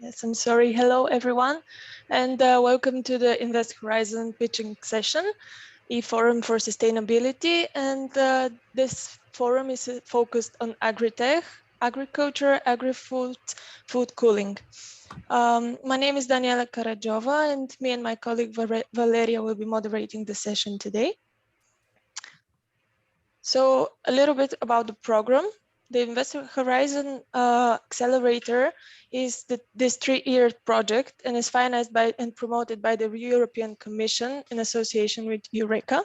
Yes, I'm sorry. Hello, everyone, and welcome to the InvestHorizon pitching session, eForum for Sustainability. And this forum is focused on AgriTech, agriculture, agri-food, food cooling. My name is Daniela Karajova, and me and my colleague Valeria will be moderating the session today. So a little bit about the program. The InvestHorizon Accelerator is this 3-year project and is financed by and promoted by the European Commission in association with Eureka.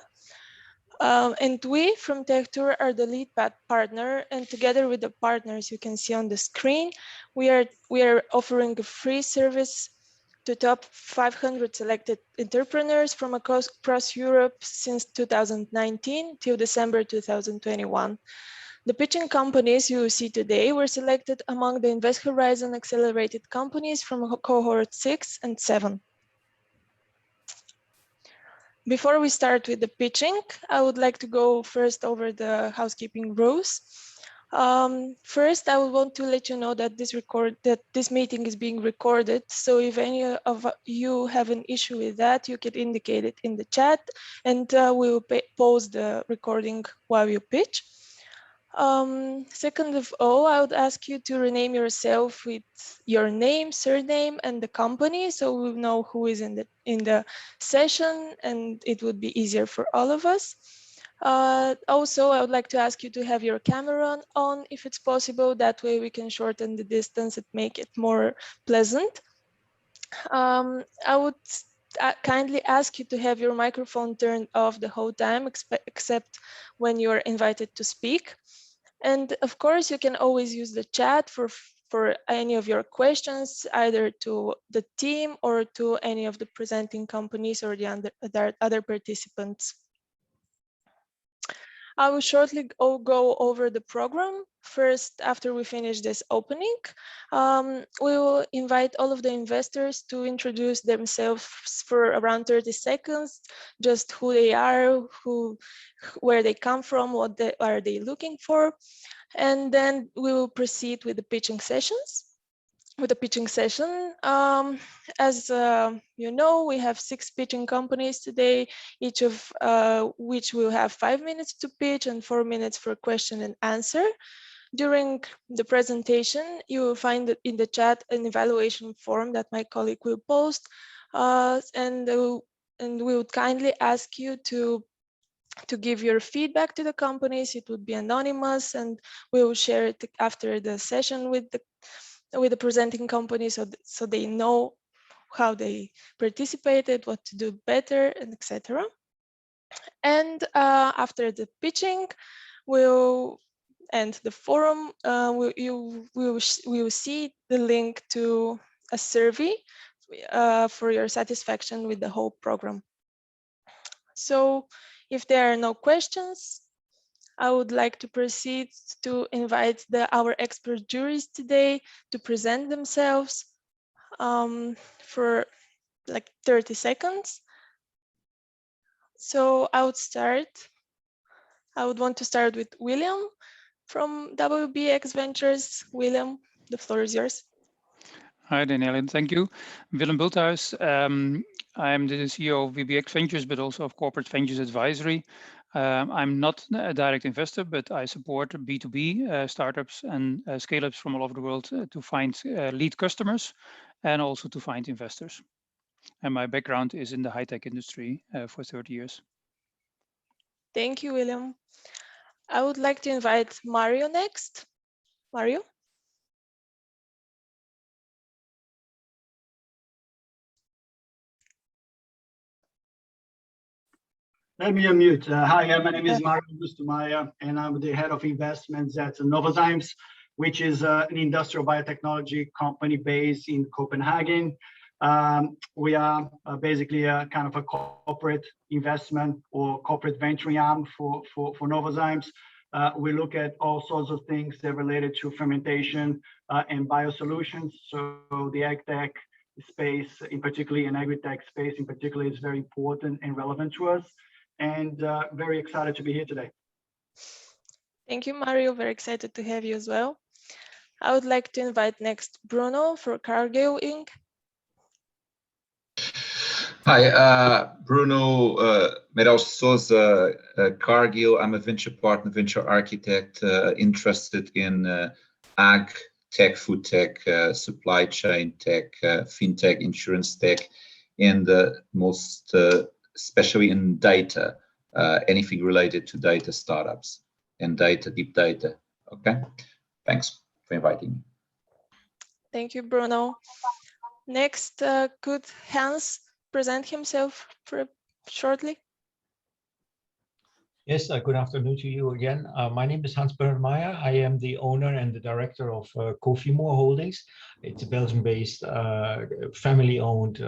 And we from TechTour are the lead partner, and together with the partners you can see on the screen, we are offering a free service to top 500 selected entrepreneurs from across Europe since 2019 till December 2021. The pitching companies you see today were selected among the InvestHorizon accelerated companies from cohort 6 and 7. Before we start with the pitching, I would like to go first over the housekeeping rules. First, I would want to let you know that this meeting is being recorded. So if any of you have an issue with that, you can indicate it in the chat, and we will pause the recording while you pitch. Second of all, I would ask you to rename yourself with your name, surname, and the company, so we'll know who is in the session, and it would be easier for all of us. Also, I would like to ask you to have your camera on if it's possible. That way we can shorten the distance and make it more pleasant. I would kindly ask you to have your microphone turned off the whole time, except when you are invited to speak. And of course, you can always use the chat for any of your questions, either to the team or to any of the presenting companies or the other participants. I will shortly go over the program. First, after we finish this opening, we will invite all of the investors to introduce themselves for around 30 seconds, just who they are, where they come from, what are they looking for. And then we will proceed with the pitching sessions. With the pitching session, as you know, we have 6 pitching companies today, each of which will have 5 minutes to pitch and 4 minutes for question and answer. During the presentation, you will find in the chat an evaluation form that my colleague will post, and we would kindly ask you to give your feedback to the companies. It would be anonymous, and we will share it after the session with the presenting company, so they know how they participated, what to do better, and etc. And after the pitching, we'll end the forum. We will see the link to a survey for your satisfaction with the whole program. So if there are no questions, I would like to proceed to invite our expert juries today to present themselves for like 30 seconds. So I would want to start with William from WBX Ventures. William, the floor is yours. Hi, Danielle, thank you. Willem Bulthuis. I'm the CEO of WBX Ventures, but also of Corporate Ventures Advisory. I'm not a direct investor, but I support B2B startups and scale-ups from all over the world to find lead customers and also to find investors. And my background is in the high-tech industry for 30 years. Thank you, William. I would like to invite Mario next. Mario? Let me unmute. Hi, my name is Mario Bustumaya, and I'm the head of investments at Novozymes, which is an industrial biotechnology company based in Copenhagen. We are basically a kind of a corporate investment or corporate venturing arm for Novozymes. We look at all sorts of things that are related to fermentation and biosolutions. So the AgTech space, in particular, and AgriTech space in particular, is very important and relevant to us. And very excited to be here today. Thank you, Mario. Very excited to have you as well. I would like to invite next Bruno for Cargill Inc. Hi, Bruno Meral Souza, Cargill. I'm a venture partner, venture architect, interested in ag tech, food tech, supply chain tech, fintech, insurance tech, and most especially in data, anything related to data startups and data, deep data. Okay, thanks for inviting me. Thank you, Bruno. Next, could Hans present himself shortly? Yes, good afternoon to you again. My name is Hans Meyer. I am the owner and the director of Kofimoor Holdings. It's a Belgium-based, family-owned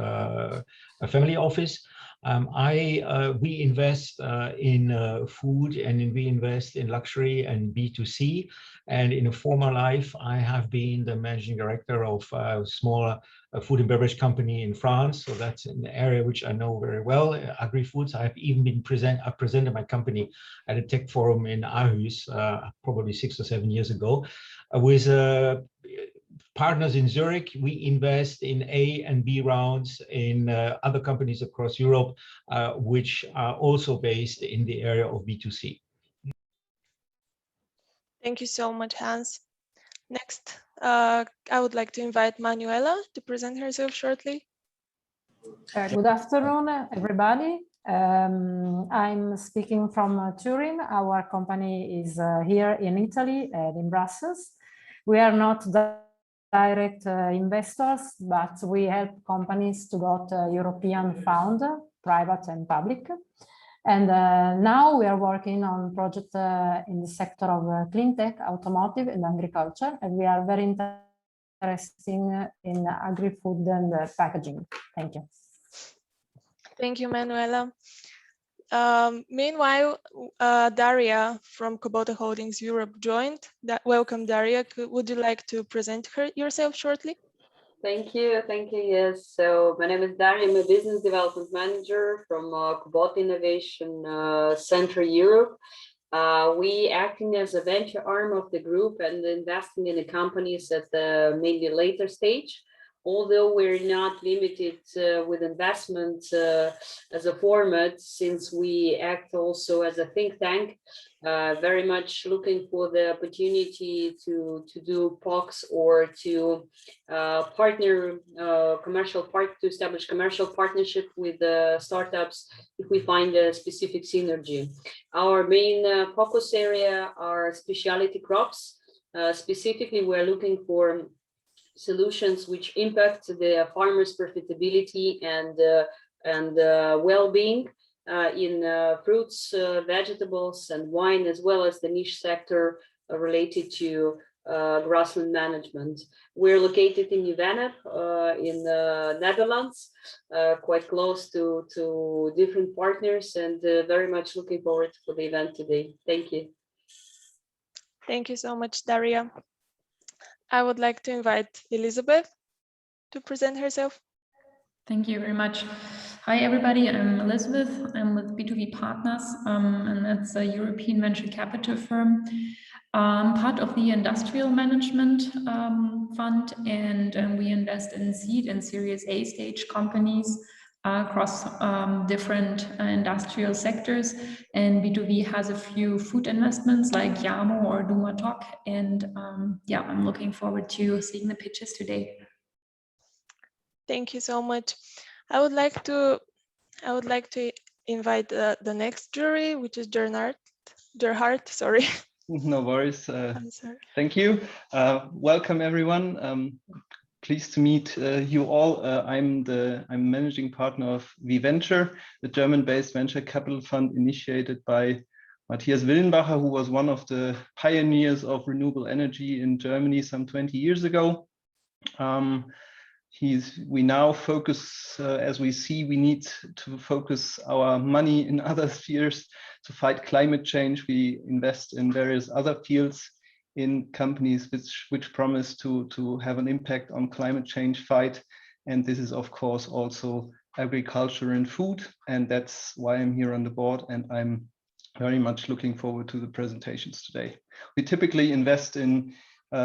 family office. We invest in food, and we invest in luxury and B2C. And in a former life, I have been the managing director of a small food and beverage company in France. So that's an area which I know very well, Agri-foods. I have even been presented my company at a tech forum in Aarhus, probably 6 or 7 years ago. With partners in Zurich, we invest in A and B rounds in other companies across Europe, which are also based in the area of B2C. Thank you so much, Hans. Next, I would like to invite Manuela to present herself shortly. Good afternoon, everybody. I'm speaking from Turin. Our company is here in Italy and in Brussels. We are not direct investors, but we help companies to get European fund, private and public. And now we are working on project in the sector of clean tech, automotive and agriculture. And we are very interested in agri-food and packaging. Thank you. Thank you, Manuela. Meanwhile, Daria from Kubota Holdings Europe joined. Welcome, Daria. Would you like to present yourself shortly? Thank you. Yes. So my name is Daria. I'm a business development manager from Kubota Innovation Center Europe. We acting as a venture arm of the group and investing in the companies at the maybe later stage. Although we're not limited with investment as a format, since we act also as a think tank, very much looking for the opportunity to do POCs or to partner to establish commercial partnership with startups if we find a specific synergy. Our main focus area are specialty crops. Specifically, we're looking for solutions which impact the farmers' profitability and well-being in fruits, vegetables, and wine, as well as the niche sector related to grassland management. We're located in Uvenep in the Netherlands, quite close to different partners, and very much looking forward for the event today. Thank you. Thank you so much, Daria. I would like to invite Elizabeth to present herself. Thank you very much. Hi, everybody. I'm Elizabeth. I'm with B2B Partners, and that's a European venture capital firm. Part of the industrial management fund, and we invest in seed and Series A stage companies across different industrial sectors. And B2B has a few food investments like Yamo or Dumatok. And yeah, I'm looking forward to seeing the pitches today. Thank you so much. I would like to invite the next jury, which is Gerhard, sorry. No worries. I'm sorry. Thank you. Welcome, everyone. Pleased to meet you all. I'm managing partner of VVenture, the German-based venture capital fund initiated by Matthias Willenbacher, who was one of the pioneers of renewable energy in Germany some 20 years ago. We now focus, as we see, we need to focus our money in other spheres to fight climate change. We invest in various other fields in companies which promise to have an impact on climate change fight. And this is, of course, also agriculture and food. And that's why I'm here on the board. And I'm very much looking forward to the presentations today. We typically invest in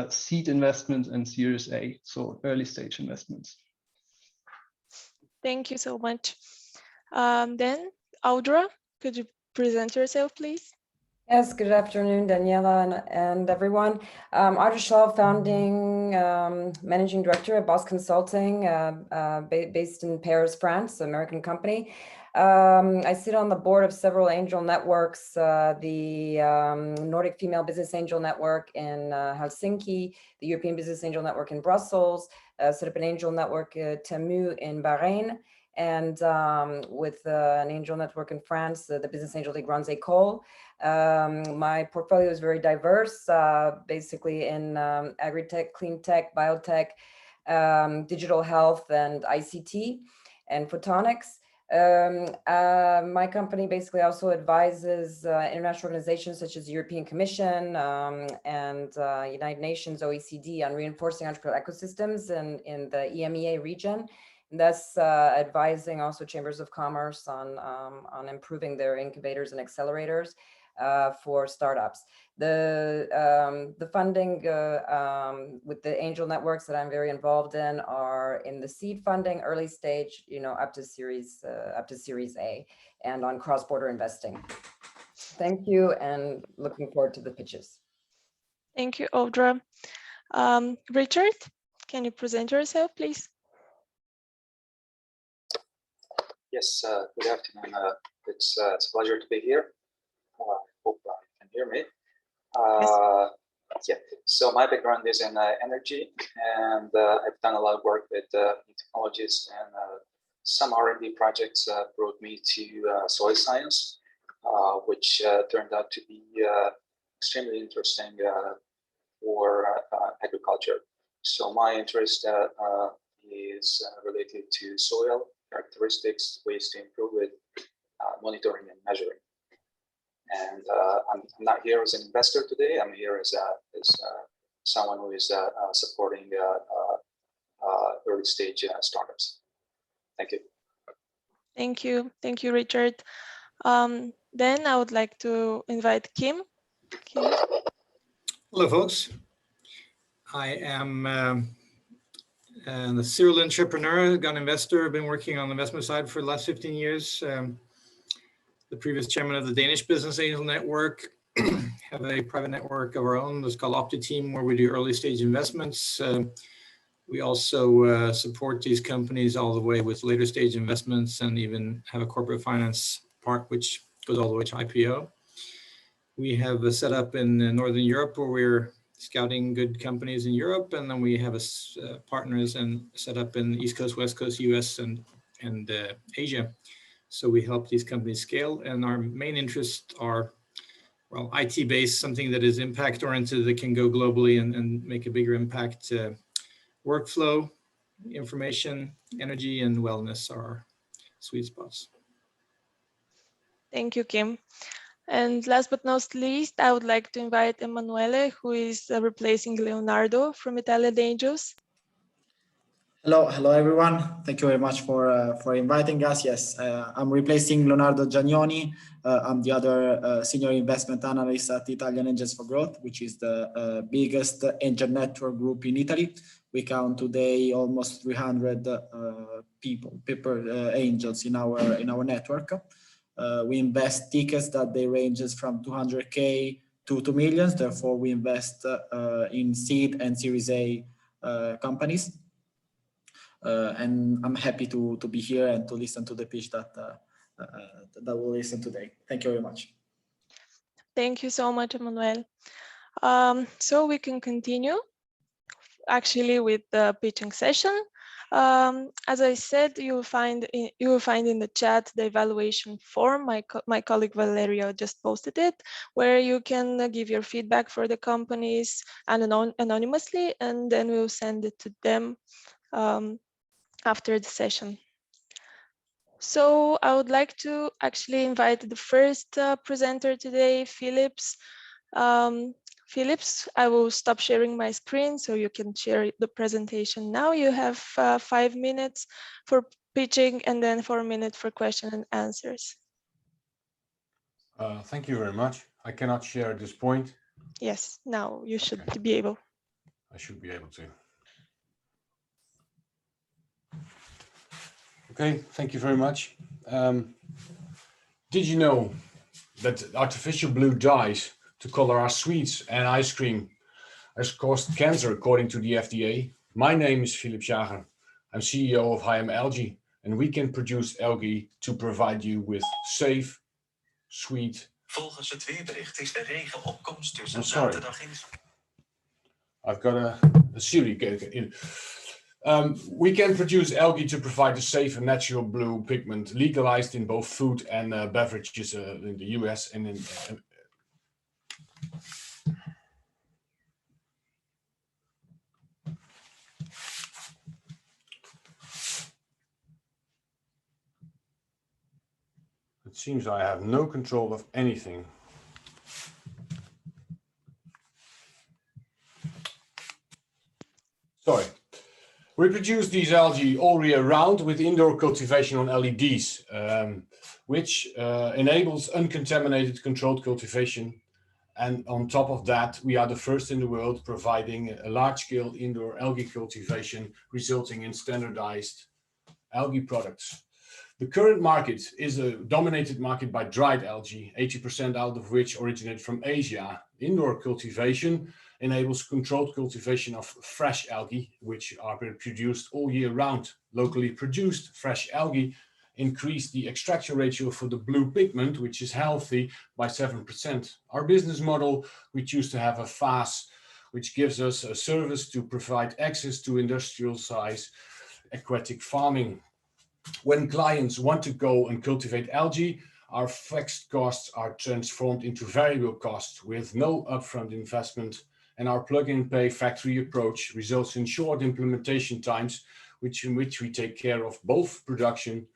seed investments and Series A, so early stage investments. Thank you so much. Then, Audra, could you present yourself, please? Yes, good afternoon, Daniela and everyone. Audrey Shaw, founding managing director at Boss Consulting, based in Paris, France, American company. I sit on the board of several angel networks, the Nordic Female Business Angel Network in Helsinki, the European Business Angel Network in Brussels, set up an angel network, Temu in Bahrain, and with an angel network in France, the Business Angel des Grandes Écoles. My portfolio is very diverse, basically in AgriTech, clean tech, biotech, digital health, and ICT and photonics. My company basically also advises international organizations such as the European Commission and United Nations, OECD, on reinforcing entrepreneurial ecosystems in the EMEA region. And thus advising also chambers of commerce on improving their incubators and accelerators for startups. The funding with the angel networks that I'm very involved in are in the seed funding, early stage, up to Series A, and on cross-border investing. Thank you, and looking forward to the pitches. Thank you, Audra. Richard, can you present yourself, please? Yes, good afternoon. It's a pleasure to be here. Hope you can hear me. Yeah, so my background is in energy, and I've done a lot of work with new technologies, and some R&D projects brought me to soil science, which turned out to be extremely interesting for agriculture. So my interest is related to soil characteristics, ways to improve it, monitoring and measuring. And I'm not here as an investor today. I'm here as someone who is supporting early stage startups. Thank you. Thank you. Thank you, Richard. Then I would like to invite Kim. Kim. Hello, folks. I am a serial entrepreneur, gun investor. I've been working on the investment side for the last 15 years. The previous chairman of the Danish Business Angel Network, have a private network of our own. It's called OptiTeam, where we do early stage investments. We also support these companies all the way with later stage investments, and even have a corporate finance part, which goes all the way to IPO. We have a setup in Northern Europe where we're scouting good companies in Europe, and then we have partners and set up in East Coast, West Coast, US, and Asia. So we help these companies scale, and our main interests are, well, IT-based, something that is impact-oriented, that can go globally and make a bigger impact. Workflow, information, energy, and wellness are our sweet spots. Thank you, Kim. And last but not least, I would like to invite Emanuele, who is replacing Leonardo from Italian Angels. Hello, everyone. Thank you very much for inviting us. Yes, I'm replacing Leonardo Giagnoni. I'm the other senior investment analyst at Italian Angels for Growth, which is the biggest angel network group in Italy. We count today almost 300 angels in our network. We invest tickets that they ranges from 200K to 2 million. Therefore, we invest in seed and Series A companies. And I'm happy to be here and to listen to the pitch that we'll listen today. Thank you very much. Thank you so much, Emmanuel. So we can continue actually with the pitching session. As I said, you will find in the chat the evaluation form. My colleague Valerio just posted it, where you can give your feedback for the companies anonymously, and then we'll send it to them after the session. So I would like to actually invite the first presenter today, Filips. Filips, I will stop sharing my screen so you can share the presentation now. You have 5 minutes for pitching and then 4 minutes for question and answers. Thank you very much. I cannot share at this point. Yes, now you should be able. I should be able to. Okay, thank you very much. Did you know that artificial blue dyes to color our sweets and ice cream has caused cancer according to the FDA? My name is Filips Jager. I'm CEO of HM Algae, and we can produce algae to provide you with safe, sweet. Volgens het weerbericht is de regenopkomst tussen I'm sorry. zaterdag en... I've got a Siri in. We can produce algae to provide a safe and natural blue pigment legalized in both food and beverages in the US and in it seems I have no control of anything. Sorry. We produce these algae all year round with indoor cultivation on LEDs, which enables uncontaminated controlled cultivation. And on top of that, we are the first in the world providing a large-scale indoor algae cultivation, resulting in standardized algae products. The current market is a dominated market by dried algae, 80% out of which originate from Asia. Indoor cultivation enables controlled cultivation of fresh algae, which are produced all year round. Locally produced fresh algae increase the extraction ratio for the blue pigment, which is healthy, by 7%. Our business model, we choose to have a FAS, which gives us a service to provide access to industrial size aquatic farming. When clients want to go and cultivate algae, our fixed costs are transformed into variable costs with no upfront investment, and our plug-and-pay factory approach results in short implementation times, in which we take care of both production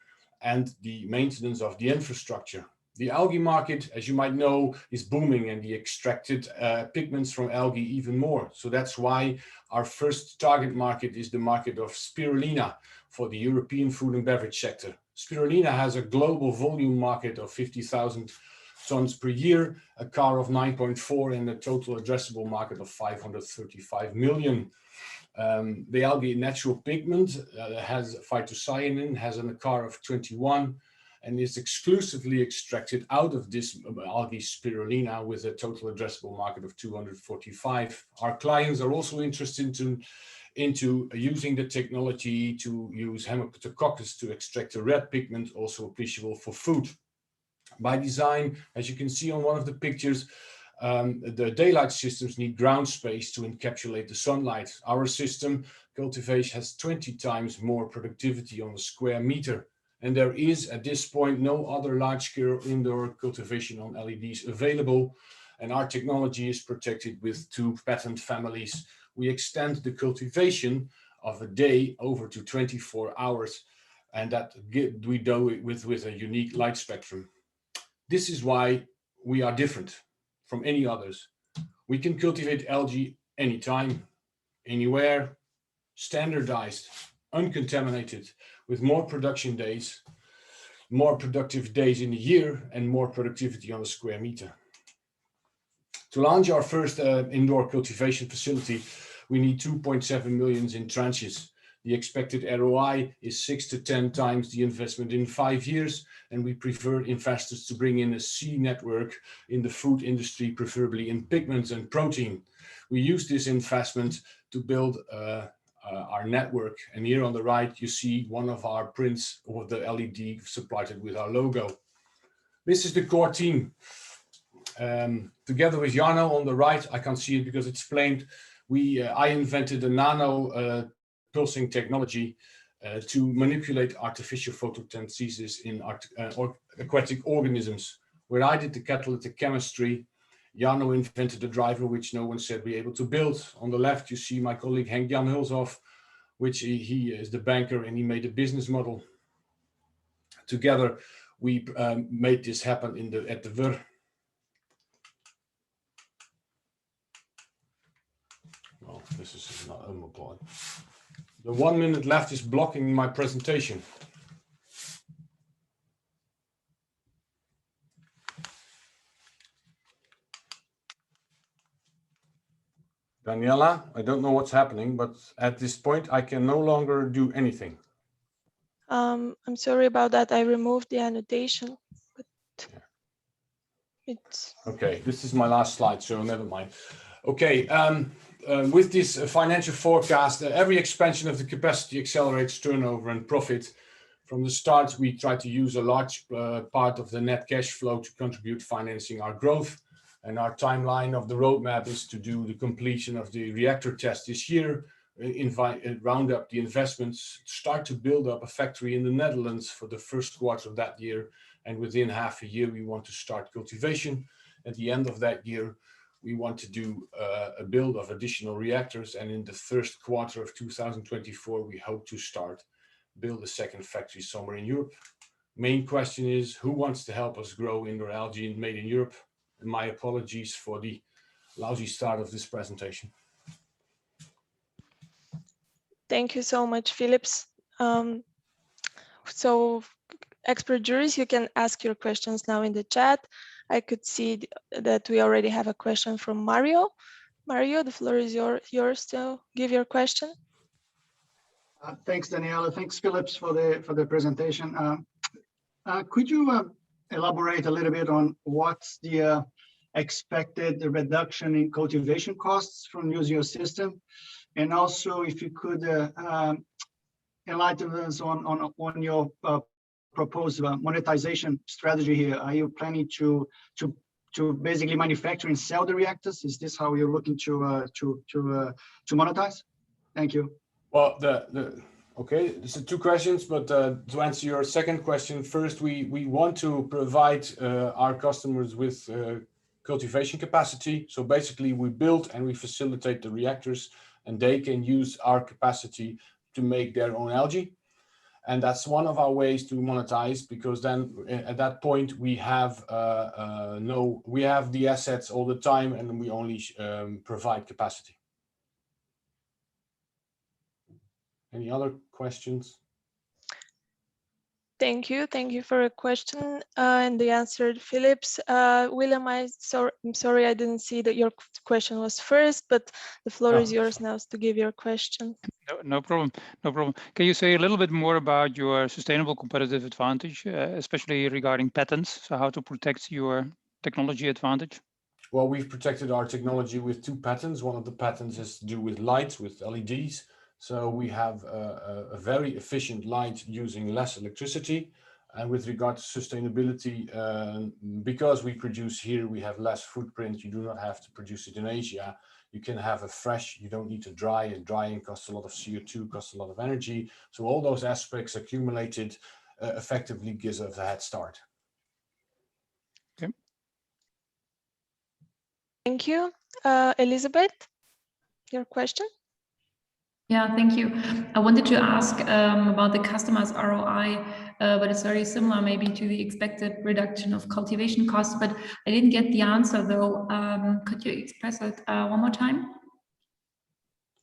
and the maintenance of the infrastructure. The algae market, as you might know, is booming, and the extracted pigments from algae even more. So that's why our first target market is the market of spirulina for the European food and beverage sector. Spirulina has a global volume market of 50,000 tons per year, a CAR of 9.4, and a total addressable market of 535 million. The algae natural pigment has phytocyanin, has a CAR of 21, and is exclusively extracted out of this algae spirulina with a total addressable market of 245. Our clients are also interested into using the technology to use Haematococcus to extract a red pigment, also appreciable for food. By design, as you can see on one of the pictures, the daylight systems need ground space to encapsulate the sunlight. Our system, cultivation, has 20 times more productivity on a square meter. And there is, at this point, no other large-scale indoor cultivation on LEDs available. And our technology is protected with 2 patent families. We extend the cultivation of a day over to 24 hours, and that we do it with a unique light spectrum. This is why we are different from any others. We can cultivate algae anytime, anywhere, standardized, uncontaminated, with more production days, more productive days in the year, and more productivity on a square meter. To launch our first indoor cultivation facility, we need 2.7 million in tranches. The expected ROI is 6 to 10 times the investment in 5 years, and we prefer investors to bring in a C network in the food industry, preferably in pigments and protein. We use this investment to build our network, and here on the right you see one of our prints of the LED supplied with our logo. This is the core team. Together with Jarno on the right, I can't see it because it's flamed. I invented a nano pulsing technology to manipulate artificial photosynthesis in aquatic organisms. Where I did the catalytic chemistry, Jarno invented a driver which no one said be able to build. On the left, you see my colleague Henk-Jan Hulshoff, which he is the banker, and he made a business model. Together, we made this happen at the Ver. Well, this is not important. The 1 minute left is blocking my presentation. Daniela, I don't know what's happening, but at this point I can no longer do anything. I'm sorry about that. I removed the annotation, but it's okay. This is my last slide, so never mind. Okay. With this financial forecast, every expansion of the capacity accelerates turnover and profit. From the start, we try to use a large part of the net cash flow to contribute financing our growth. And our timeline of the roadmap is to do the completion of the reactor test this year, round up the investments, start to build up a factory in the Netherlands for the first quarter of that year. And within half a year, we want to start cultivation. At the end of that year, we want to do a build of additional reactors. And in the first quarter of 2024, we hope to build a second factory somewhere in Europe. Main question is, who wants to help us grow indoor algae made in Europe? And my apologies for the lousy start of this presentation. Thank you so much, Filips. So expert juries, you can ask your questions now in the chat. I could see that we already have a question from Mario. Mario, the floor is yours to give your question. Thanks, Daniela. Thanks, Filips, for the presentation. Could you elaborate a little bit on what's the expected reduction in cultivation costs from using your system? And also, if you could enlighten us on your proposed monetization strategy here. Are you planning to basically manufacture and sell the reactors? Is this how you're looking to monetize? Thank you. Well, okay, this is two questions, but to answer your second question, first, we want to provide our customers with cultivation capacity. So basically, we build and we facilitate the reactors, and they can use our capacity to make their own algae. And that's one of our ways to monetize, because then at that point we have the assets all the time, and we only provide capacity. Any other questions? Thank you for a question and the answer, Filips. William, I'm sorry I didn't see that your question was first, but the floor is yours now to give your question. No problem. Can you say a little bit more about your sustainable competitive advantage, especially regarding patents? So how to protect your technology advantage? Well, we've protected our technology with 2 patents. One of the patents is to do with lights, with LEDs. So we have a very efficient light using less electricity. And with regard to sustainability, because we produce here, we have less footprint. You do not have to produce it in Asia. You can have a fresh, you don't need to dry it. Drying costs a lot of CO2, costs a lot of energy. So all those aspects accumulated effectively gives us a head start. Okay. Thank you. Elizabeth, your question? Yeah, thank you. I wanted to ask about the customer's ROI, but it's very similar maybe to the expected reduction of cultivation costs, but I didn't get the answer though. Could you express it one more time?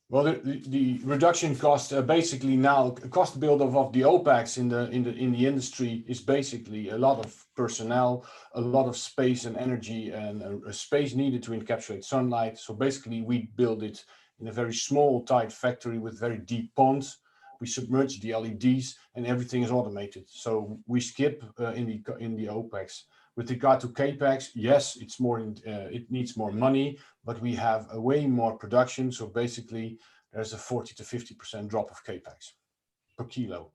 Well, the reduction cost basically now cost build-up of the OPEX in the industry is basically a lot of personnel, a lot of space and energy, and a space needed to encapsulate sunlight. So basically, we build it in a very small, tight factory with very deep ponds. We submerge the LEDs, and everything is automated. So we skip in the OPEX. With regard to CAPEX, yes, it's more. It needs more money, but we have a way more production. So basically, there's a 40 to 50% drop of CAPEX per kilo.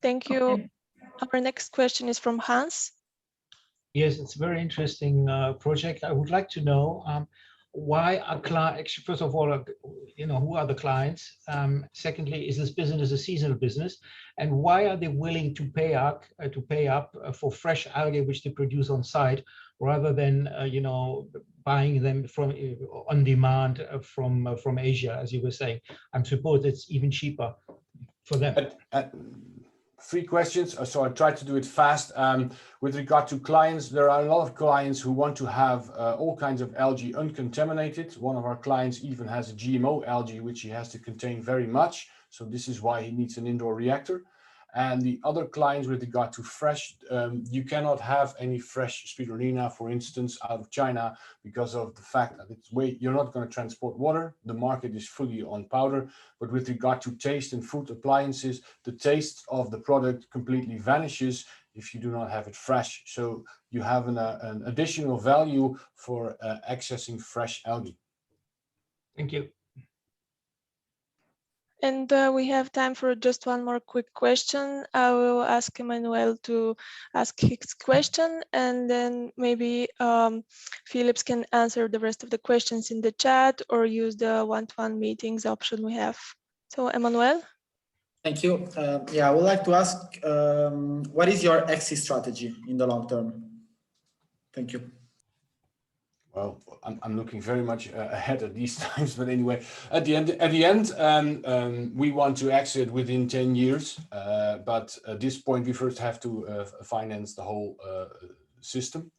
Thank you. Okay. Our next question is from Hans. Yes, it's a very interesting project. I would like to know why are clients, actually, first of all, who are the clients? Secondly, is this business a seasonal business? And why are they willing to pay up for fresh algae which they produce on site, rather than buying them from on demand from Asia, as you were saying? I suppose it's even cheaper for them. 3 questions, so I try to do it fast. With regard to clients, there are a lot of clients who want to have all kinds of algae uncontaminated. One of our clients even has a GMO algae, which he has to contain very much. So this is why he needs an indoor reactor. And the other clients with regard to fresh, you cannot have any fresh spirulina, for instance, out of China because of the fact that you're not going to transport water. The market is fully on powder. But with regard to taste and food appliances, the taste of the product completely vanishes if you do not have it fresh. So you have an additional value for accessing fresh algae. Thank you. And we have time for just one more quick question. I will ask Emmanuel to ask his question, and then maybe Filips can answer the rest of the questions in the chat or use the one-to-one meetings option we have. So Emmanuel? Thank you. Yeah, I would like to ask, what is your exit strategy in the long term? Thank you. Well, I'm looking very much ahead at these times, but anyway, at the end, we want to exit within 10 years. But at this point, we first have to finance the whole system,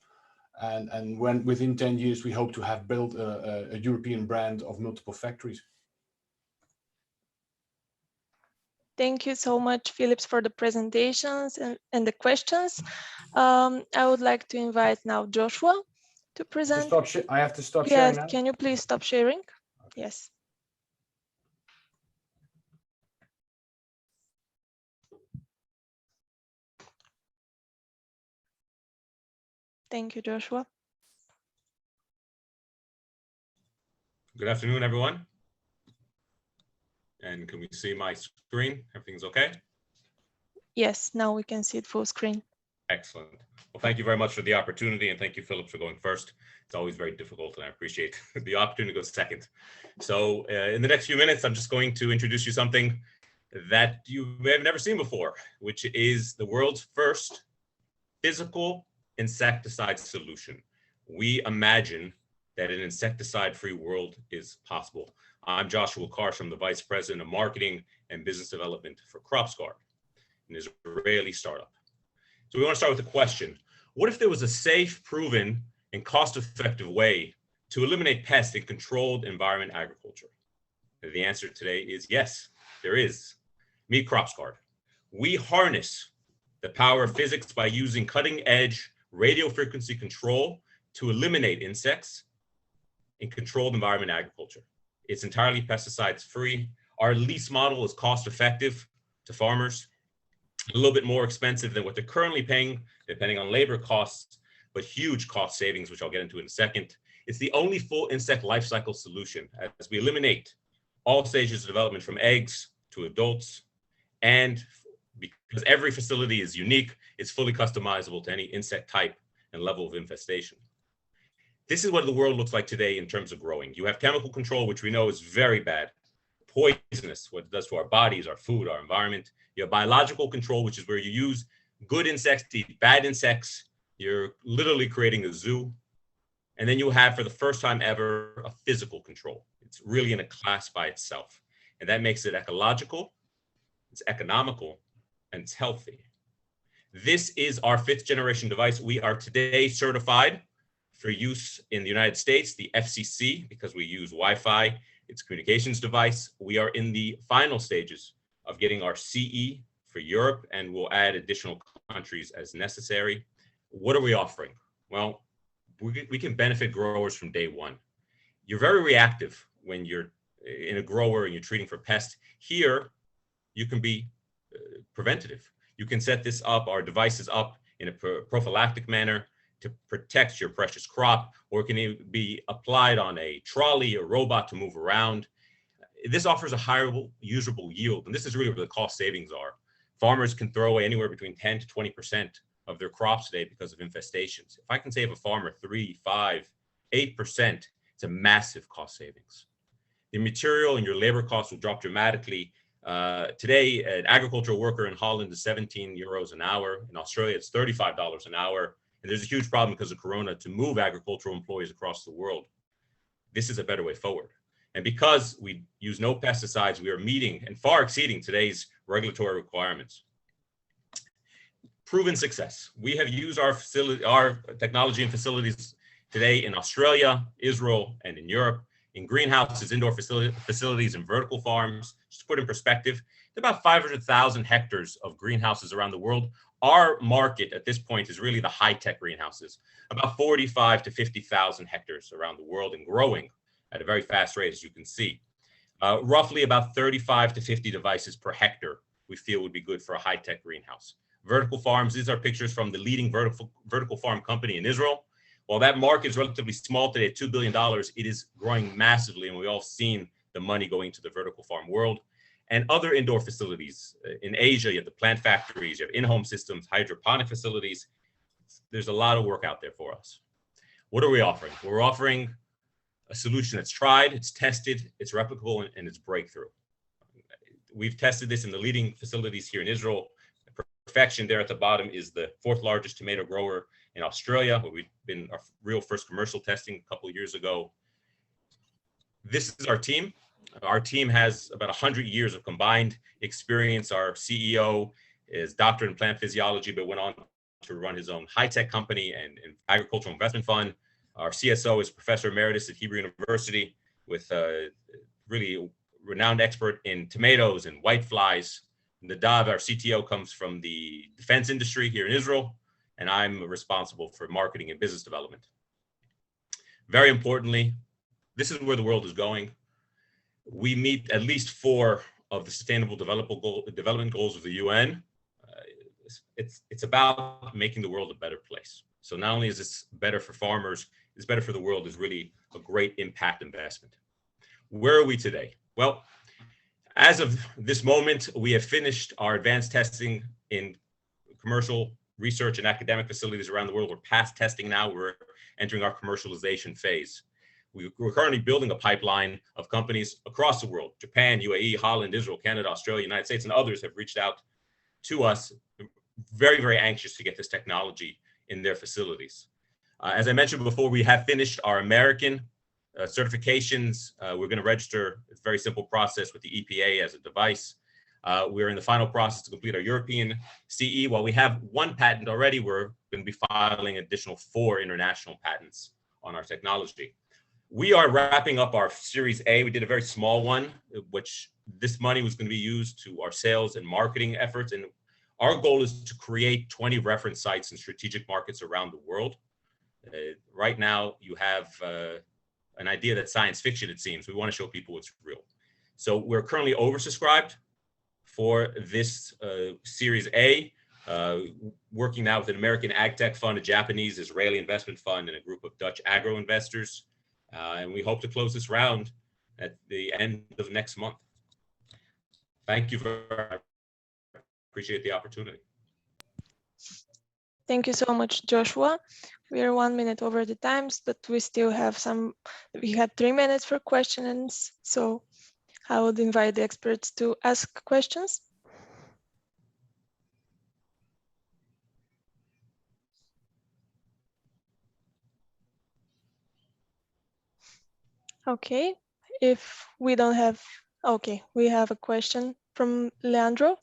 and when within 10 years, we hope to have built a European brand of multiple factories. Thank you so much, Filips, for the presentations and the questions. I would like to invite now Joshua to present. I have to stop sharing now? Can you please stop sharing? Okay. Yes. Thank you, Joshua. Good afternoon, everyone. And can we see my screen? Everything's okay? Yes, now we can see it full screen. Excellent. Well, thank you very much for the opportunity, and thank you, Filips, for going first. It's always very difficult, and I appreciate the opportunity to go second. So in the next few minutes, I'm just going to introduce you something that you may have never seen before, which is the world's first physical insecticide solution. We imagine that an insecticide-free world is possible. I'm Joshua Karsh. I'm the Vice President of Marketing and Business Development for CropsGuard, an Israeli startup. So we want to start with a question. What if there was a safe, proven, and cost-effective way to eliminate pests in controlled environment agriculture? And the answer today is yes, there is. Meet CropsGuard. We harness the power of physics by using cutting-edge radio frequency control to eliminate insects in controlled environment agriculture. It's entirely pesticides-free. Our lease model is cost-effective to farmers, a little bit more expensive than what they're currently paying, depending on labor costs, but huge cost savings, which I'll get into in a second. It's the only full insect life cycle solution as we eliminate all stages of development from eggs to adults. And because every facility is unique, it's fully customizable to any insect type and level of infestation. This is what the world looks like today in terms of growing. You have chemical control, which we know is very bad, poisonous, what it does to our bodies, our food, our environment. You have biological control, which is where you use good insects to eat bad insects. You're literally creating a zoo. And then you have, for the first time ever, a physical control. It's really in a class by itself. And that makes it ecological, it's economical, and it's healthy. This is our 5th generation device. We are today certified for use in the United States, the FCC, because we use Wi-Fi. It's a communications device. We are in the final stages of getting our CE for Europe, and we'll add additional countries as necessary. What are we offering? Well, we can benefit growers from day one. You're very reactive when you're in a grower and you're treating for pests. Here, you can be preventative. You can set this up, our devices up in a prophylactic manner to protect your precious crop, or it can be applied on a trolley or robot to move around. This offers a higher usable yield, and this is really where the cost savings are. Farmers can throw away anywhere between 10 to 20% of their crops today because of infestations. If I can save a farmer 3, 5, 8%, it's a massive cost savings. The material and your labor costs will drop dramatically. Today, an agricultural worker in Holland is 17 euros an hour. In Australia, it's $35 an hour. And there's a huge problem because of Corona to move agricultural employees across the world. This is a better way forward. And because we use no pesticides, we are meeting and far exceeding today's regulatory requirements. Proven success. We have used our technology and facilities today in Australia, Israel, and in Europe. In greenhouses, indoor facilities, and vertical farms, just to put in perspective, there are about 500,000 hectares of greenhouses around the world. Our market at this point is really the high-tech greenhouses, about 45 to 50,000 hectares around the world and growing at a very fast rate, as you can see. Roughly about 35 to 50 devices per hectare we feel would be good for a high-tech greenhouse. Vertical farms, these are pictures from the leading vertical farm company in Israel. While that market is relatively small today at $2 billion, it is growing massively, and we've all seen the money going to the vertical farm world. And other indoor facilities. In Asia, you have the plant factories, you have in-home systems, hydroponic facilities. There's a lot of work out there for us. What are we offering? We're offering a solution that's tried, it's tested, it's replicable, and it's breakthrough. We've tested this in the leading facilities here in Israel. Perfection there at the bottom is the 4th largest tomato grower in Australia, where we've been our real first commercial testing a couple of years ago. This is our team. Our team has about 100 years of combined experience. Our CEO is doctorate in plant physiology, but went on to run his own high-tech company and agricultural investment fund. Our CSO is professor emeritus at Hebrew University with a really renowned expert in tomatoes and whiteflies. Nadav, our CTO, comes from the defense industry here in Israel, and I'm responsible for marketing and business development. Very importantly, this is where the world is going. We meet at least 4 of the Sustainable Development Goals of the UN. It's about making the world a better place. So not only is this better for farmers, it's better for the world. Is really a great impact investment. Where are we today? Well, as of this moment, we have finished our advanced testing in commercial research and academic facilities around the world. We're past testing now. We're entering our commercialization phase. We're currently building a pipeline of companies across the world. Japan, UAE, Holland, Israel, Canada, Australia, United States, and others have reached out to us, very, very anxious to get this technology in their facilities. As I mentioned before, we have finished our American certifications. We're going to register. It's a very simple process with the EPA as a device. We're in the final process to complete our European CE. While we have 1 patent already, we're going to be filing additional 4 international patents on our technology. We are wrapping up our Series A. We did a very small one, which this money was going to be used to our sales and marketing efforts. And our goal is to create 20 reference sites in strategic markets around the world. Right now, you have an idea that's science fiction, it seems. We want to show people what's real. So we're currently oversubscribed for this Series A, working now with an American AgTech fund, a Japanese Israeli investment fund, and a group of Dutch agro investors. And we hope to close this round at the end of next month. Thank you I appreciate the opportunity. Thank you so much, Joshua. We are 1 minute over the times, but we still have we had 3 minutes for questions. So I would invite the experts to ask questions. Okay, if we don't have, okay, we have a question from Leandro.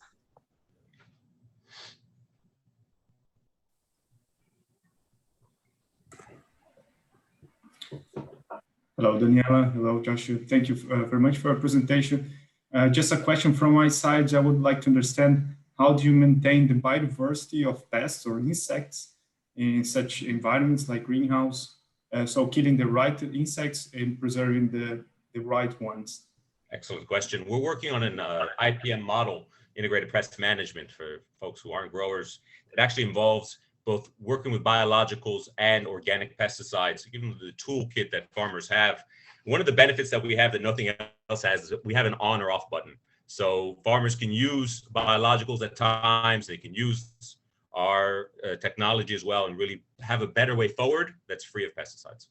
Hello, Daniela. Hello, Joshua. Thank you very much for your presentation. Just a question from my side. I would like to understand, how do you maintain the biodiversity of pests or insects in such environments like greenhouse? So killing the right insects and preserving the right ones. Excellent question. We're working on an IPM model, integrated pest management, for folks who aren't growers. It actually involves both working with biologicals and organic pesticides, given the toolkit that farmers have. One of the benefits that we have that nothing else has is that we have an on or off button. So farmers can use biologicals at times, they can use our technology as well, and really have a better way forward that's free of pesticides.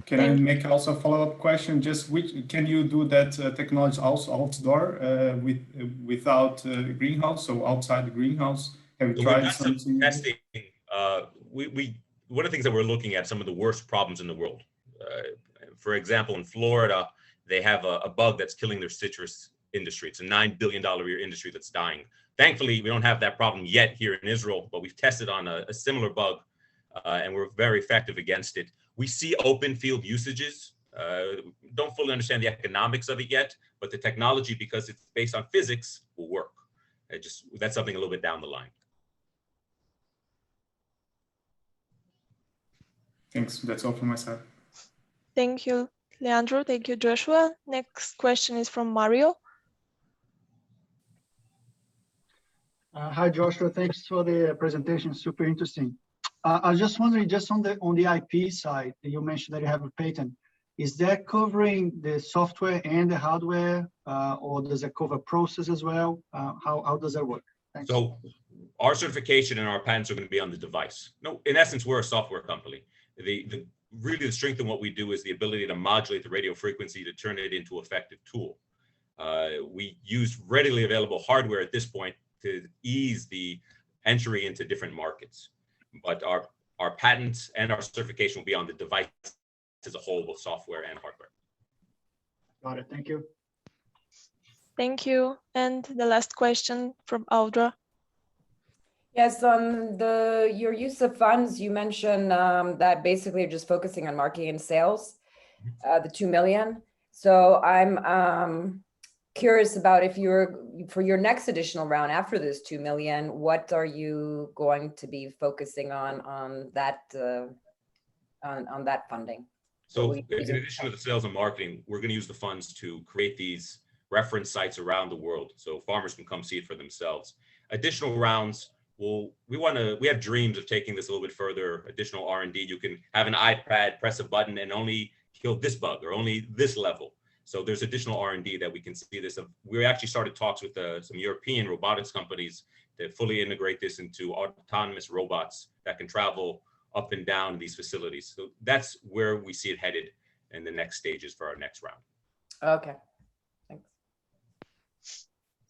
Can I make also a follow-up question? Just can you do that technology also outdoor without greenhouse, so outside the greenhouse? Have you tried something? Testing. One of the things that we're looking at, some of the worst problems in the world. For example, in Florida, they have a bug that's killing their citrus industry. It's a $9 billion a year industry that's dying. Thankfully, we don't have that problem yet here in Israel, but we've tested on a similar bug and we're very effective against it. We see open field usages. Don't fully understand the economics of it yet, but the technology, because it's based on physics, will work. That's something a little bit down the line. Thanks. That's all from my side. Thank you, Leandro. Thank you, Joshua. Next question is from Mario. Hi, Joshua. Thanks for the presentation. Super interesting. I was just wondering, just on the IP side, you mentioned that you have a patent. Is that covering the software and the hardware, or does it cover process as well? How does that work? Thanks. So our certification and our patents are going to be on the device. No, in essence, we're a software company. Really the strength in what we do is the ability to modulate the radio frequency to turn it into an effective tool. We use readily available hardware at this point to ease the entry into different markets. But our patents and our certification will be on the device as a whole, both software and hardware. Got it. Thank you. Thank you. And the last question from Audra. Yes, on your use of funds, you mentioned that basically you're just focusing on marketing and sales, the 2 million. So I'm curious about if for your next additional round after this 2 million, what are you going to be focusing on that funding? So in addition to the sales and marketing, we're going to use the funds to create these reference sites around the world so farmers can come see it for themselves. Additional rounds, we have dreams of taking this a little bit further, additional R&D. You can have an iPad, press a button and only kill this bug or only this level. So there's additional R&D that we can see this. We actually started talks with some European robotics companies to fully integrate this into autonomous robots that can travel up and down these facilities. So that's where we see it headed in the next stages for our next round. Okay, thanks.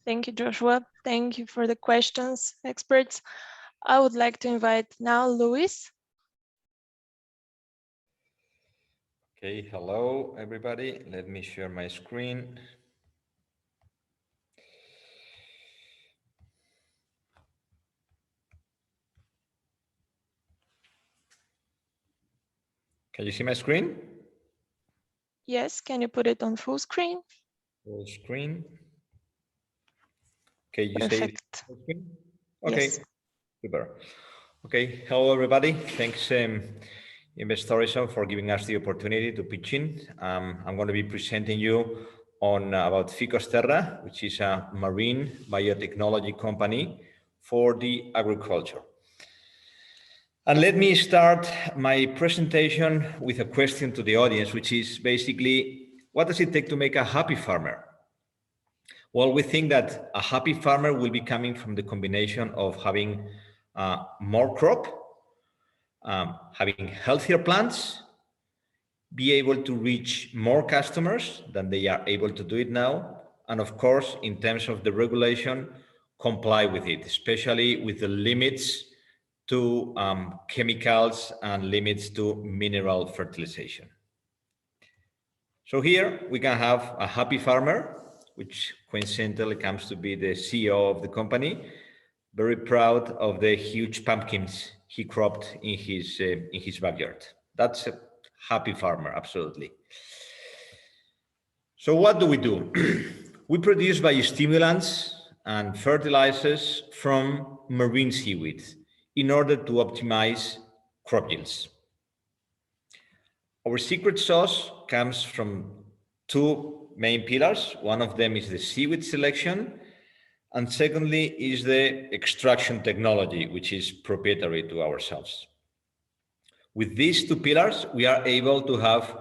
Thank you, Joshua. Thank you for the questions, experts. I would like to invite now Luis. Okay, hello everybody. Let me share my screen. Can you see my screen? Yes, can you put it on full screen? Full screen. Okay, you Perfect. say full screen? Okay, yes. Super. Okay, hello everybody. Thanks InvestHorizon for giving us the opportunity to pitch in. I'm going to be presenting you on about FICOSTERRA, which is a marine biotechnology company for the agriculture. And let me start my presentation with a question to the audience, which is basically, what does it take to make a happy farmer? Well, we think that a happy farmer will be coming from the combination of having more crop, having healthier plants, be able to reach more customers than they are able to do it now, and of course, in terms of the regulation, comply with it, especially with the limits to chemicals and limits to mineral fertilization. So here we can have a happy farmer, which coincidentally comes to be the CEO of the company, very proud of the huge pumpkins he cropped in his backyard. That's a happy farmer, absolutely. So what do? We produce biostimulants and fertilizers from marine seaweed in order to optimize crop yields. Our secret sauce comes from two main pillars. One of them is the seaweed selection, and secondly is the extraction technology, which is proprietary to ourselves. With these two pillars, we are able to have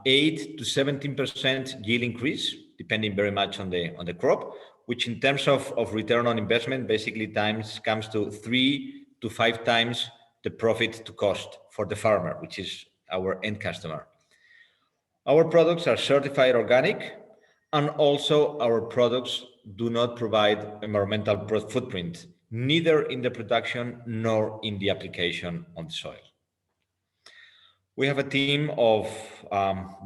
8 to 17% yield increase, depending very much on the crop, which in terms of return on investment, basically comes to 3 to 5 times the profit to cost for the farmer, which is our end customer. Our products are certified organic, and also our products do not provide environmental footprint, neither in the production nor in the application on the soil. We have a team of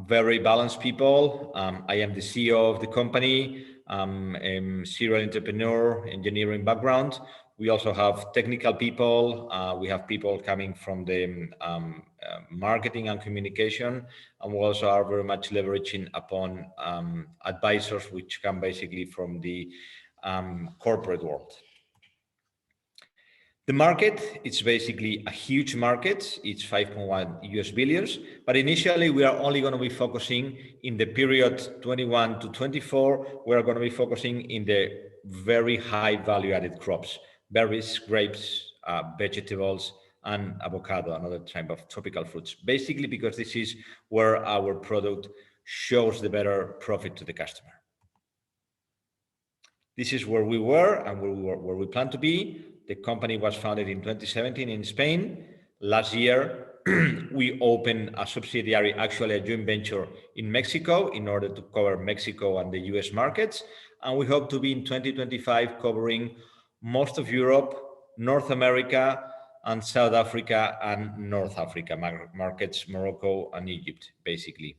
very balanced people. I am the CEO of the company. I'm a serial entrepreneur, engineering background, We also have technical people. We have people coming from the marketing and communication, and we also are very much leveraging upon advisors, which come basically from the corporate world. The market, it's basically a huge market. It's 5.1 billion, but initially we are only going to be focusing in the period 21 to 24. We're going to be focusing in the very high value-added crops, berries, grapes, vegetables, and avocado, another type of tropical fruits. Basically, because this is where our product shows the better profit to the customer. This is where we were and where we plan to be. The company was founded in 2017 in Spain. Last year, we opened a subsidiary, actually a joint venture in Mexico, in order to cover Mexico and the US markets. And we hope to be in 2025 covering most of Europe, North America, and South Africa and North Africa markets, Morocco and Egypt, basically.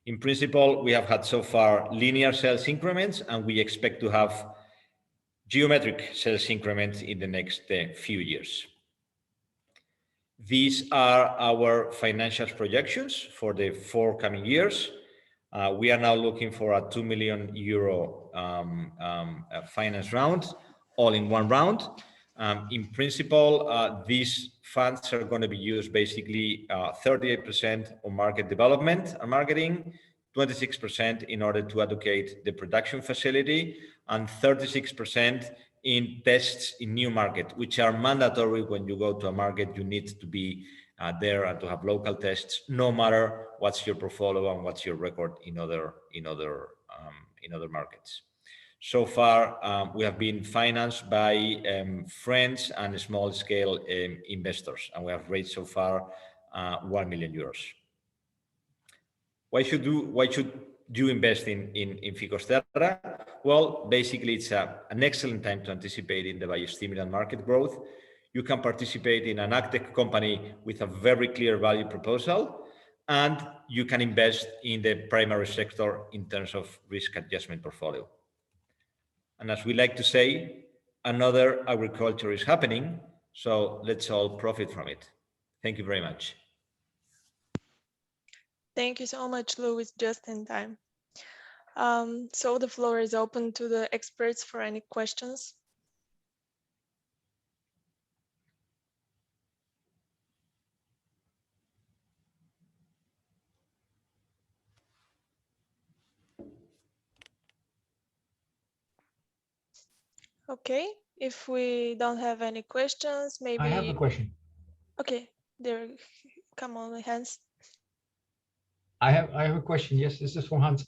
In principle, we have had so far linear sales increments, and we expect to have geometric sales increments in the next few years. These are our financial projections for the 4 coming years. We are now looking for a 2 million euro finance round, all in one round. In principle, these funds are going to be used basically 38% on market development and marketing, 26% in order to educate the production facility, and 36% in tests in new market, which are mandatory. When you go to a market, you need to be there and to have local tests, no matter what's your portfolio and what's your record in other markets. So far, we have been financed by friends and small-scale investors, and we have raised so far 1 million euros. Why should you invest in FICOSTERRA? Well, basically, it's an excellent time to anticipate in the biostimulant market growth. You can participate in an AgTech company with a very clear value proposal, and you can invest in the primary sector in terms of risk adjustment portfolio. And as we like to say, another agriculture is happening, so let's all profit from it. Thank you very much. Thank you so much, Luis, just in time. So the floor is open to the experts for any questions. Okay, if we don't have any questions, maybe... I have a question. Okay, there, come on, Hans. I have a question. Yes, this is for Hans.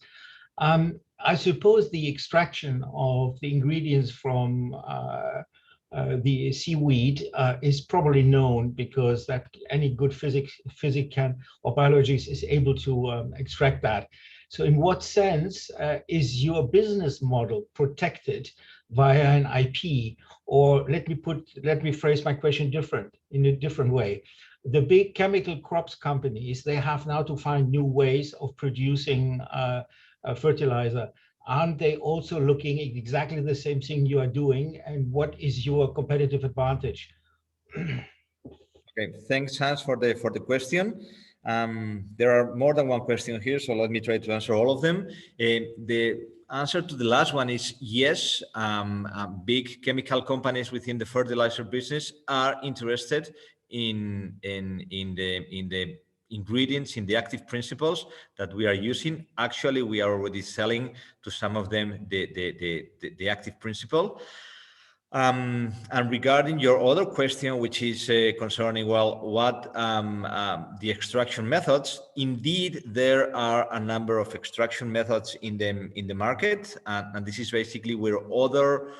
I suppose the extraction of the ingredients from the seaweed is probably known, because that any good physics can or biologist is able to extract that. So in what sense is your business model protected via an IP? Or let me phrase my question in a different way. The big chemical crops companies, they have now to find new ways of producing fertilizer. Aren't they also looking at exactly the same thing you are doing? And what is your competitive advantage? Okay, thanks, Hans, for the question. There are more than one question here, so let me try to answer all of them. The answer to the last one is yes. Big chemical companies within the fertilizer business are interested in the ingredients, in the active principles that we are using. Actually, we are already selling to some of them the active principle. And regarding your other question, which is concerning, well, what the extraction methods, indeed, there are a number of extraction methods in the market, and this is basically where other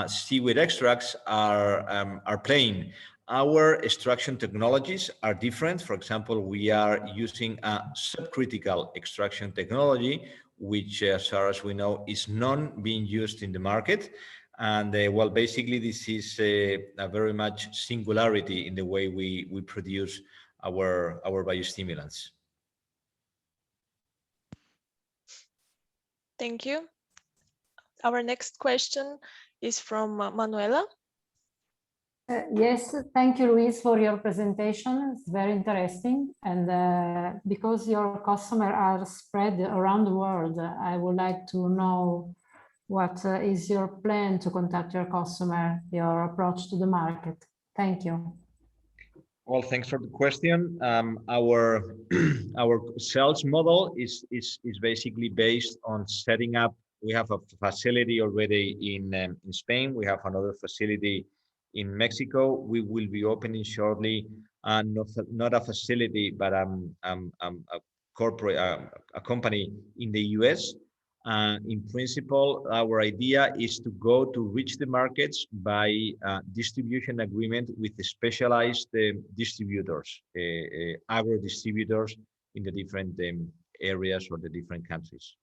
seaweed extracts are playing. Our extraction technologies are different. For example, we are using a subcritical extraction technology, which, as far as we know, is not being used in the market. And well, basically, this is a very much singularity in the way we produce our biostimulants. Thank you. Our next question is from Manuela. Yes, thank you, Luis, for your presentation. It's very interesting. And because your customers are spread around the world, I would like to know what is your plan to contact your customer, your approach to the market. Thank you. Well, thanks for the question. Our our sales model is basically based on setting up. We have a facility already in Spain. We have another facility in Mexico. We will be opening shortly, not a facility, but a corporate a company in the US. In principle, our idea is to go to reach the markets by distribution agreement with the specialized distributors, agro distributors in the different areas or the different countries.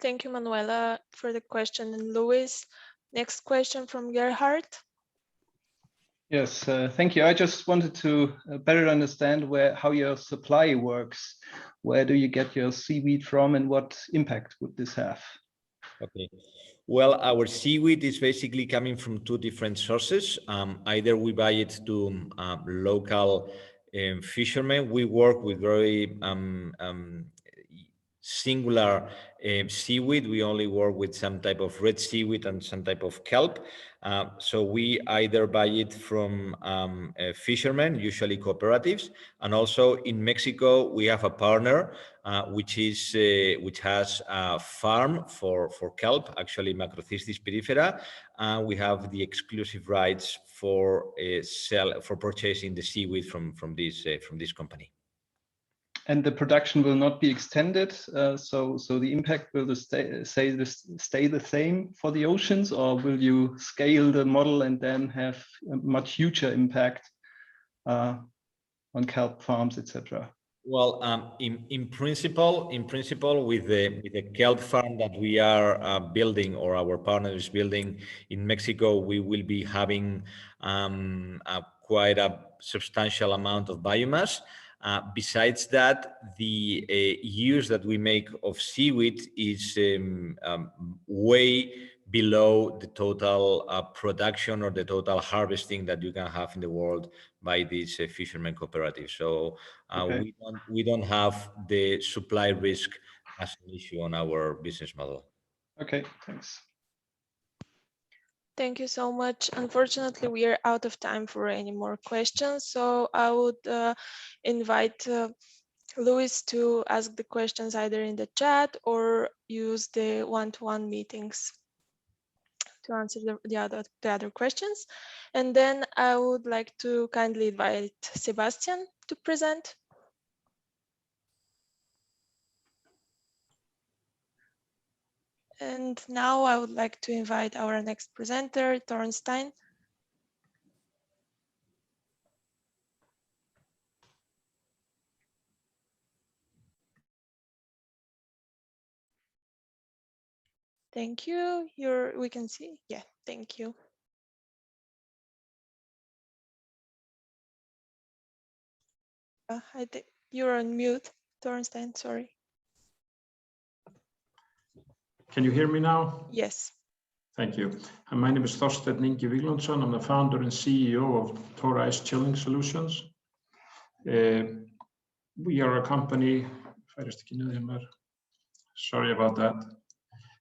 Thank you, Manuela, for the question. And Luis, next question from Gerhard. Yes, thank you. I just wanted to better understand how your supply works. Where do you get your seaweed from, and what impact would this have? Okay. Well, our seaweed is basically coming from two different sources. Either we buy it to local fishermen. We work with very singular seaweed. We only work with some type of red seaweed and some type of kelp. So we either buy it from fishermen, usually cooperatives, and also in Mexico we have a partner which has a farm for kelp, actually Macrocystis perifera. We have the exclusive rights for purchasing the seaweed from this company. And the production will not be extended, so the impact will stay the same for the oceans, or will you scale the model and then have a much huger impact on kelp farms, etc.? Well, in principle, with the kelp farm that we are building, or our partner is building in Mexico, we will be having quite a substantial amount of biomass. Besides that, the use that we make of seaweed is way below the total production or the total harvesting that you can have in the world by these fishermen cooperatives. So okay. we don't have the supply risk as an issue on our business model. Okay, thanks. Thank you so much. Unfortunately, we are out of time for any more questions. So I would invite Luis to ask the questions either in the chat or use the one-to-one meetings to answer the other questions. And then I would like to kindly invite Sebastian to present. And now I would like to invite our next presenter, Thorsteinn. Thank you. We can see. Yeah, thank you. I think you're on mute, Thorsteinn, sorry. Can you hear me now? Yes. Thank you. My name is Thorsteinn Viglundsson. I'm the founder and CEO of Thor Ice Chilling Solutions. We are a company, sorry about that.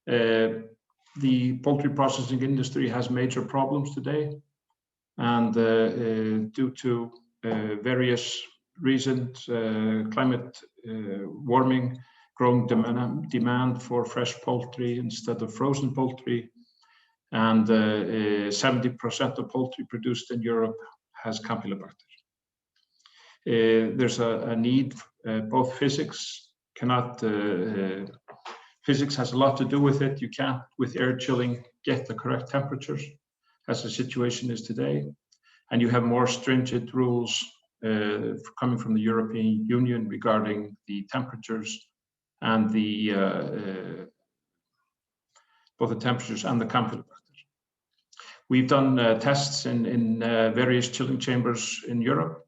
The poultry processing industry has major problems today, and due to various reasons, climate warming, growing demand for fresh poultry instead of frozen poultry, and 70% of poultry produced in Europe has Campylobacter. There's a need, both physics has a lot to do with it. You can't, with air chilling, get the correct temperatures as the situation is today. And you have more stringent rules coming from the European Union regarding the temperatures and both the temperatures and the Campylobacter. We've done tests in various chilling chambers in Europe,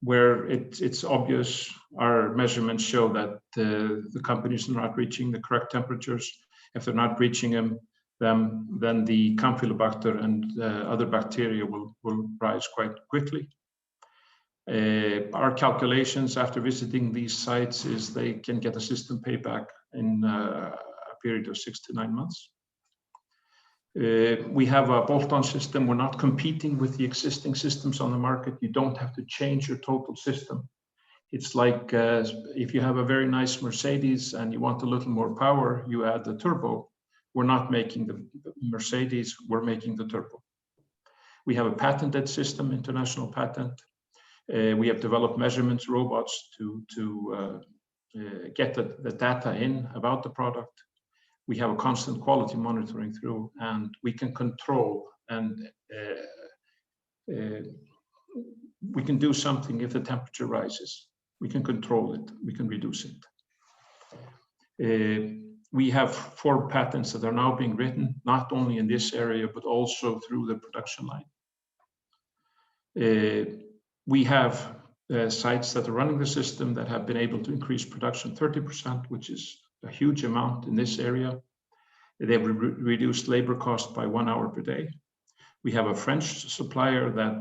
where it's obvious. Our measurements show that the companies are not reaching the correct temperatures. If they're not breaching them, then the Campylobacter and other bacteria will rise quite quickly. Our calculations after visiting these sites is they can get a system payback in a period of 6 to 9 months. We have a bolt-on system. We're not competing with the existing systems on the market. You don't have to change your total system. It's like if you have a very nice Mercedes and you want a little more power, you add the turbo. We're not making the Mercedes, we're making the turbo. We have a patented system, international patent. We have developed measurements robots to get the data in about the product. We have a constant quality monitoring through, and we can control and we can do something if the temperature rises. We can control it, we can reduce it. We have 4 patents that are now being written, not only in this area, but also through the production line. We have sites that are running the system that have been able to increase production 30%, which is a huge amount in this area. They've reduced labor cost by 1 hour per day. We have a French supplier that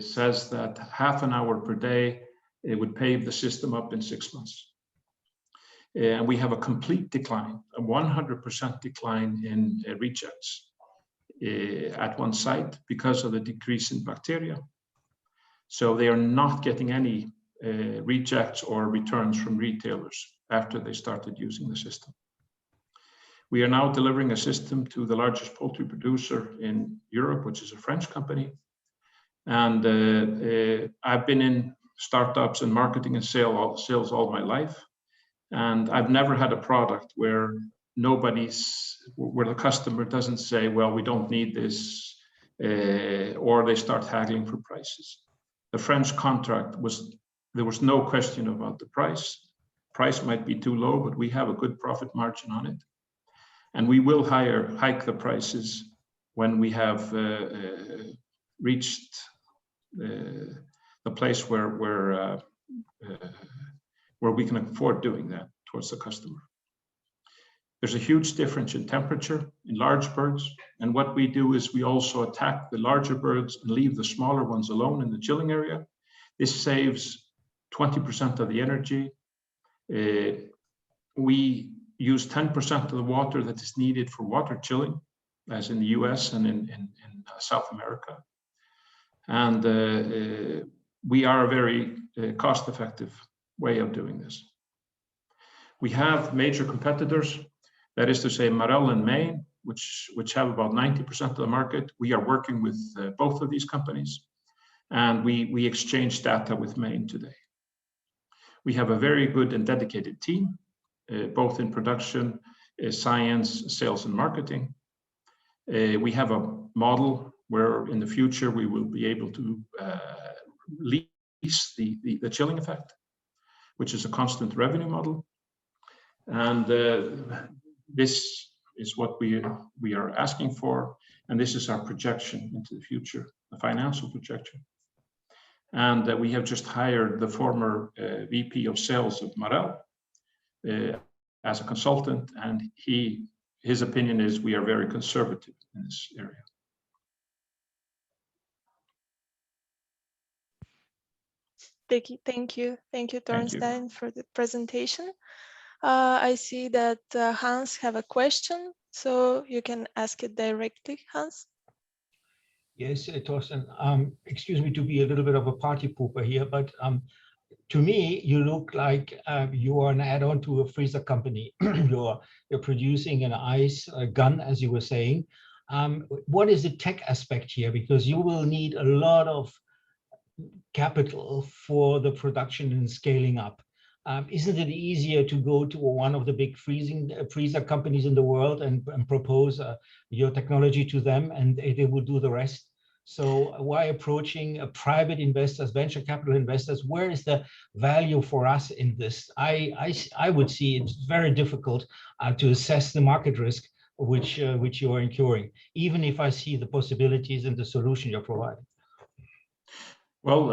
says that half an hour per day, it would pave the system up in 6 months. And we have a complete decline, a 100% decline in rejects at one site because of the decrease in bacteria. So they are not getting any rejects or returns from retailers after they started using the system. We are now delivering a system to the largest poultry producer in Europe, which is a French company. And I've been in startups and marketing and sales all my life. And I've never had a product where the customer doesn't say, well, we don't need this, or they start haggling for prices. The French contract there was no question about the price. Price might be too low, but we have a good profit margin on it. And we will hike the prices when we have reached the place where we can afford doing that towards the customer. There's a huge difference in temperature in large birds. And what we do is we also attack the larger birds and leave the smaller ones alone in the chilling area. This saves 20% of the energy. We use 10% of the water that is needed for water chilling, as in the US and in South America. And we are a very cost-effective way of doing this. We have major competitors, that is to say Marel and Maine, which have about 90% of the market. We are working with both of these companies, and we exchange data with Maine today. We have a very good and dedicated team, both in production, science, sales, and marketing. We have a model where in the future we will be able to lease the chilling effect, which is a constant revenue model. And this is what we are asking for, and this is our projection into the future, the financial projection. And we have just hired the former VP of sales of Marel as a consultant, and his opinion is we are very conservative in this area. Thank you, Thorsteinn, for the presentation. I see that Hans have a question, so you can ask it directly, Hans. Yes, Thorsteinn, excuse me to be a little bit of a party pooper here, but to me, you look like you are an add-on to a freezer company. You're producing an ice gun, as you were saying. What is the tech aspect here? Because you will need a lot of capital for the production and scaling up. Isn't it easier to go to one of the big freezer companies in the world and propose your technology to them, and they would do the rest? So why approaching private investors, venture capital investors? Where is the value for us in this? I would see it's very difficult to assess the market risk which you are incurring, even if I see the possibilities and the solution you're providing. Well,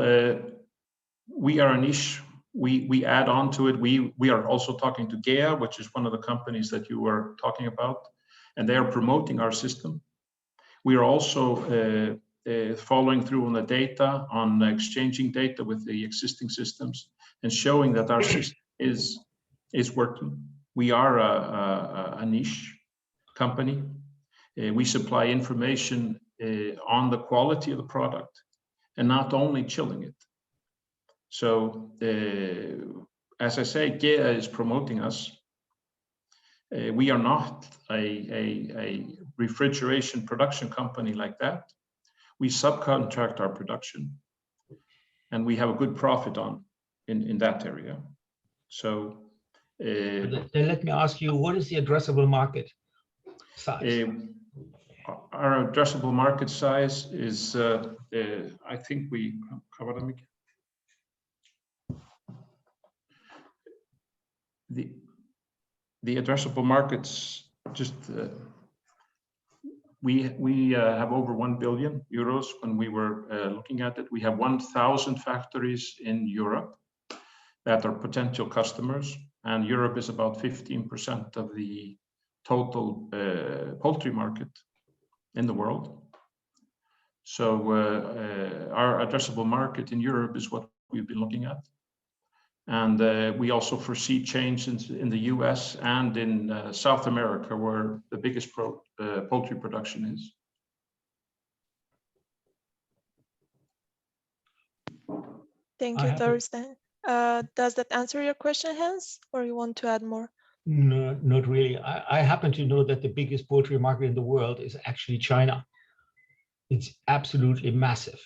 we are a niche. We add on to it. We are also talking to GEA, which is one of the companies that you were talking about. and they are promoting our system. We are also following through on the data, on exchanging data with the existing systems and showing that our system is working. We are a niche company. We supply information on the quality of the product and not only chilling it. So as I say, GmbH is promoting us. We are not a refrigeration production company like that. We subcontract our production, and we have a good profit in that area. So then let me ask you, what is the addressable market size? Our addressable market size is, I think we covered them again. The addressable markets, just we have over 1 billion euros when we were looking at it. We have 1,000 factories in Europe that are potential customers, and Europe is about 15% of the total poultry market in the world. So our addressable market in Europe is what we've been looking at. And we also foresee changes in the US and in South America, where the biggest poultry production is. Thank you, Thorsteinn. Does that answer your question, Hans, or you want to add more? No, not really. I happen to know that the biggest poultry market in the world is actually China. It's absolutely massive.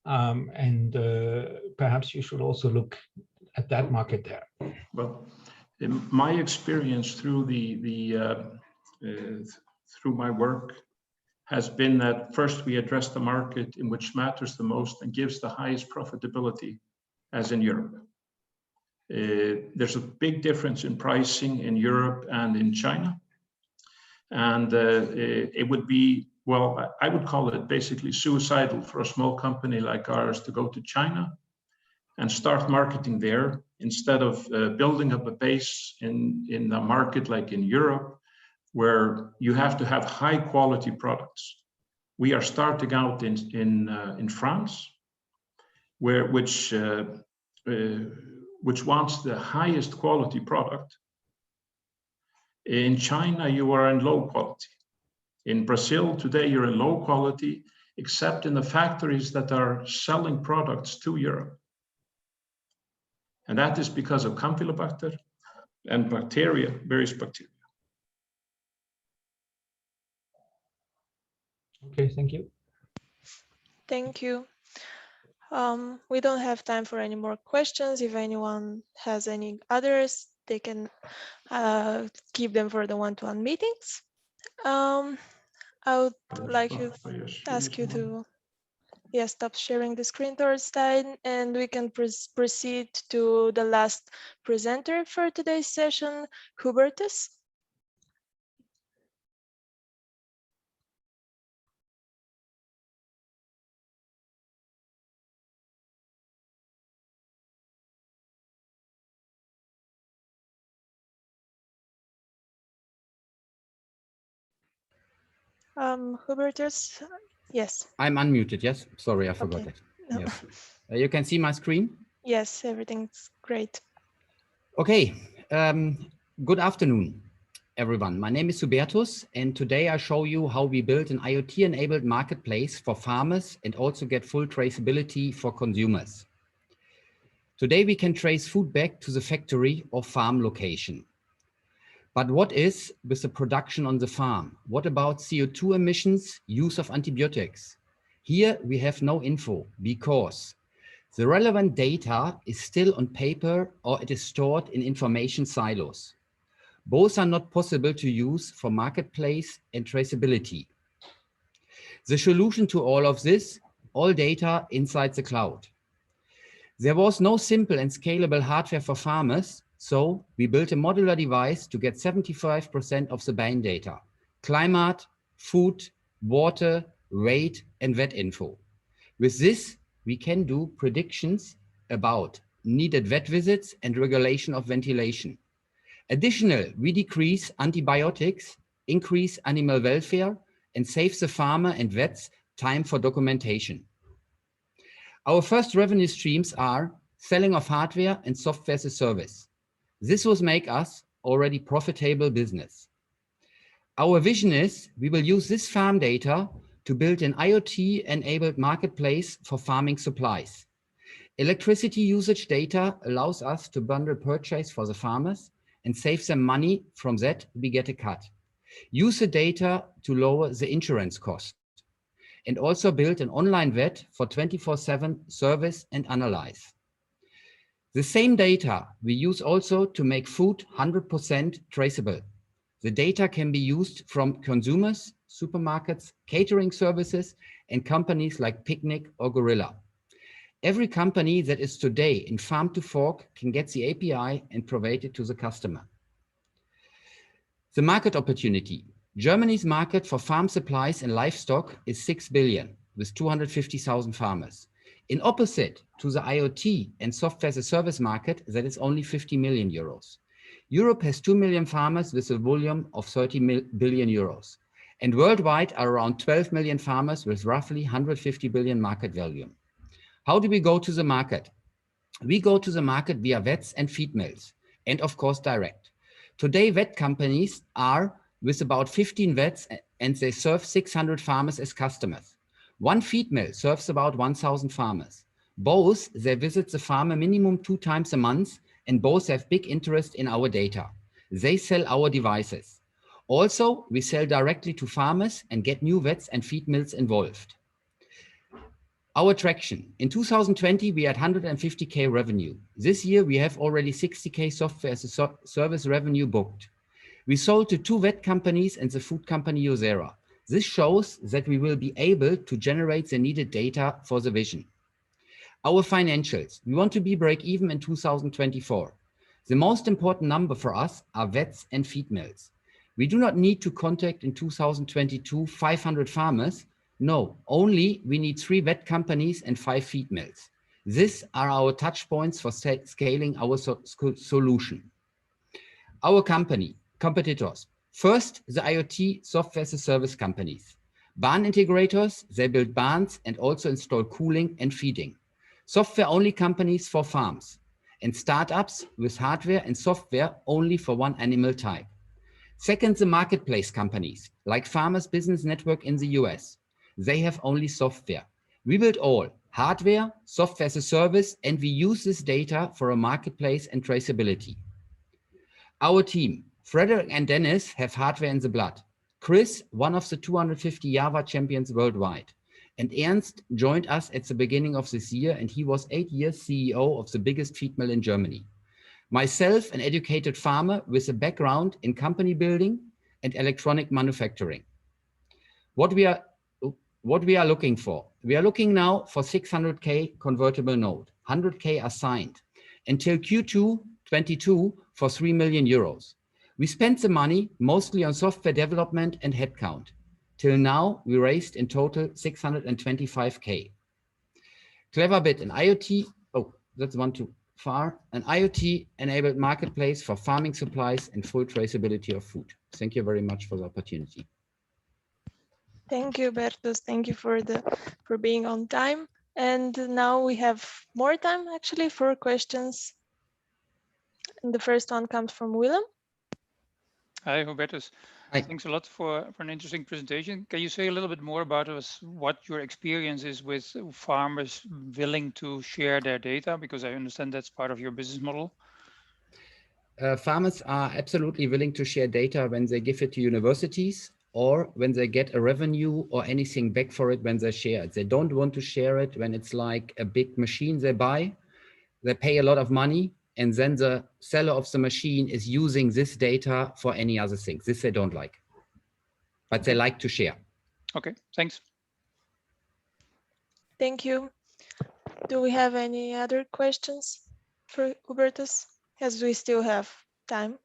And perhaps you should also look at that market there. Well, in my experience through through my work has been that first we address the market in which matters the most and gives the highest profitability, as in Europe. There's a big difference in pricing in Europe and in China. And it would be, well, I would call it basically suicidal for a small company like ours to go to China and start marketing there instead of building up a base in a market like in Europe, where you have to have high quality products. We are starting out in France, which wants the highest quality product. In China, you are in low quality. In Brazil today, you're in low quality, except in the factories that are selling products to Europe. And that is because of Campylobacter and bacteria, various bacteria. Okay, thank you. Thank you. We don't have time for any more questions. If anyone has any others, they can keep them for the one-to-one meetings. I would like to ask you to stop sharing the screen, Thorsteinn, and we can proceed to the last presenter for today's session, Hubertus. Hubertus, yes. I'm unmuted, yes? Sorry, I forgot it. No. Yes. You can see my screen? Yes, everything's great. Okay, good afternoon, everyone. My name is Hubertus, and today I show you how we build an IoT-enabled marketplace for farmers and also get full traceability for consumers. Today we can trace food back to the factory or farm location. But what is with the production on the farm? What about CO2 emissions, use of antibiotics? Here we have no info because the relevant data is still on paper or it is stored in information silos. Both are not possible to use for marketplace and traceability. The solution to all of this, all data inside the cloud. There was no simple and scalable hardware for farmers, so we built a modular device to get 75% of the bind data: climate, food, water, weight, and vet info. With this, we can do predictions about needed vet visits and regulation of ventilation. Additionally, we decrease antibiotics increase animal welfare, and save the farmer and vets time for documentation. Our first revenue streams are selling of hardware and software as a service. This will make us already profitable business. Our vision is we will use this farm data to build an IoT-enabled marketplace for farming supplies. Electricity usage data allows us to bundle purchase for the farmers and save them money. From that, we get a cut. Use the data to lower the insurance cost. And also build an online vet for 24/7 service and analyze. The same data we use also to make food 100% traceable. The data can be used from consumers, supermarkets, catering services, and companies like Picnic or Gorilla. Every company that is today in farm to fork can get the API and provide it to the customer. The market opportunity. Germany's market for farm supplies and livestock is 6 billion with 250,000 farmers. In opposite to the IoT and software as a service market, that is only 50 million euros. Europe has 2 million farmers with a volume of 30 billion euros. And worldwide are around 12 million farmers with roughly 150 billion market value. How do we go to the market? We go to the market via vets and feed mills, and of course direct. Today, vet companies are with about 15 vets and they serve 600 farmers as customers. One feed mill serves about 1,000 farmers. Both, they visit the farmer minimum 2 times a month and both have big interest in our data. They sell our devices. Also, we sell directly to farmers and get new vets and feed mills involved. Our traction. In 2020, we had 150K revenue. This year, we have already 60K software as a service revenue booked. We sold to 2 vet companies and the food company Yosera. This shows that we will be able to generate the needed data for the vision. Our financials. We want to be break even in 2024. The most important number for us are vets and feed mills. We do not need to contact in 2022 500 farmers. No, only we need 3 vet companies and 5 feed mills. These are our touch points for scaling our solution. Our competitors. First, the IoT software as a service companies. Barn integrators, they build barns and also install cooling and feeding. Software-only companies for farms. And startups with hardware and software only for one animal type. Second, the marketplace companies, like Farmers Business Network in the US. They have only software. We build all, hardware, software as a service, and we use this data for a marketplace and traceability. Our team, Frederick and Dennis, have hardware in the blood. Chris, one of the 250 Java champions worldwide. And Ernst joined us at the beginning of this year, and he was 8 years CEO of the biggest feed mill in Germany. Myself, an educated farmer with a background in company building and electronic manufacturing. What we are looking for? We are looking now for 600K convertible note. 100K are signed. Until Q2 22 for 3 million euros. We spent the money mostly on software development and headcount. Till now, we raised in total 625K. clevabit, an IoT, oh, that's one too far, an IoT-enabled marketplace for farming supplies and full traceability of food. Thank you very much for the opportunity. Thank you, Hubertus. Thank you for being on time. And now we have more time actually for questions. And the first one comes from Willem. Hi, Hubertus. Hi. Thanks a lot for an interesting presentation. Can you say a little bit more about what your experience is with farmers willing to share their data? Because I understand that's part of your business model. Farmers are absolutely willing to share data when they give it to universities or when they get a revenue or anything back for it when they share it. They don't want to share it when it's like a big machine they buy. They pay a lot of money and then the seller of the machine is using this data for any other things. This they don't like, but they like to share. Okay, thanks. Thank you. Do we have any other questions for Hubertus? As we still have time.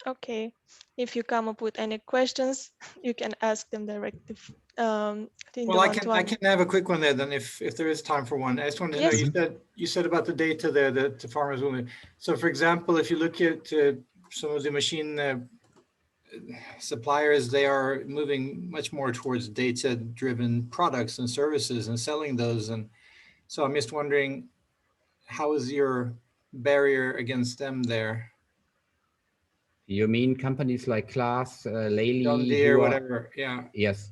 Okay, if you come up with any questions, you can ask them Well, I can have a quick one there then, if there is time for one. I just wanted to know, you said about the data there that the farmers will. So, for example, if you look at some of the machine suppliers, they are moving much more towards data-driven products and services and selling those. And so, I'm just wondering, how is your barrier against them there? You mean companies like Klaas, Lely, John Deere, whatever? Yeah. Yes.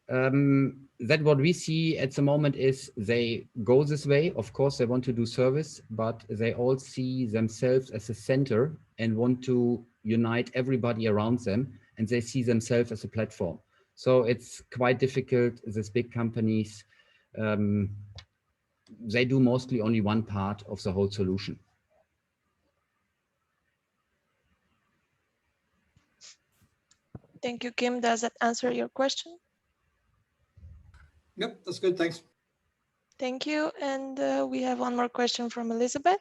That what we see at the moment is they go this way. Of course, they want to do service, but they all see themselves as a center and want to unite everybody around them, and they see themselves as a platform. So it's quite difficult. These big companies, they do mostly only one part of the whole solution. Thank you, Kim. Does that answer your question? Yep, that's good. Thanks. Thank you. And we have one more question from Elizabeth.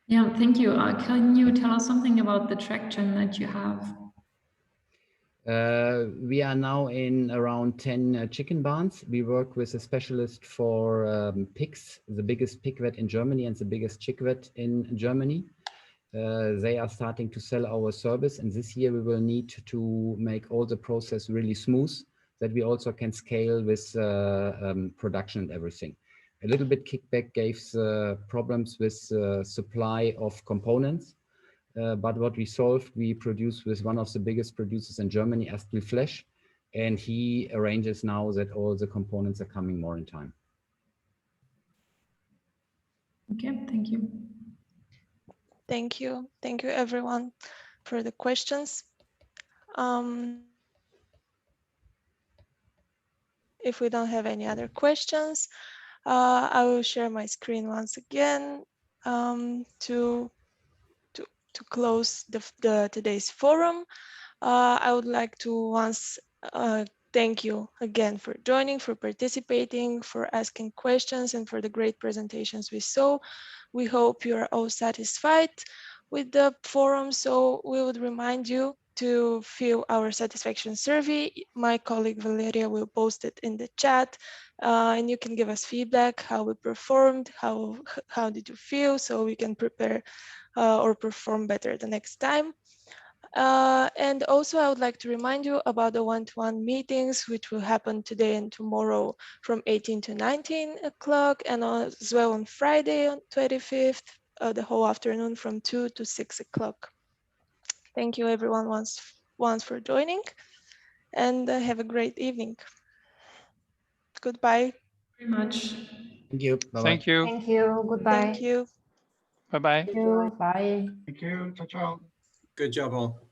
Yeah, thank you. Can you tell us something about the traction that you have? We are now in around 10 chicken barns. We work with a specialist for pigs, the biggest pig vet in Germany and the biggest chick vet in Germany. They are starting to sell our service, and this year we will need to make all the process really smooth, that we also can scale with production and everything. A little bit kickback gave problems with supply of components, but what we solved, we produce with one of the biggest producers in Germany, Astel Flesh, and he arranges now that all the components are coming more in time. Okay, thank you. Thank you. Thank you, everyone, for the questions. If we don't have any other questions, I will share my screen once again to close today's forum. I would like to once thank you again for joining, for participating, for asking questions, and for the great presentations we saw. We hope you are all satisfied with the forum, so we would remind you to fill our satisfaction survey. My colleague Valeria will post it in the chat, and you can give us feedback, how we performed, how did you feel, so we can prepare or perform better the next time. And also, I would like to remind you about the one-to-one meetings, which will happen today and tomorrow from 18 to 19 o'clock, and as well on Friday on 25th, the whole afternoon from 2 to 6 o'clock. Thank you, everyone, once for joining, and have a great evening. Goodbye. Very much. Thank you. Bye-bye. Thank you. Thank you. Goodbye. Thank you. Bye-bye. Thank you. Bye. Thank you. Ciao, ciao. Good job, all.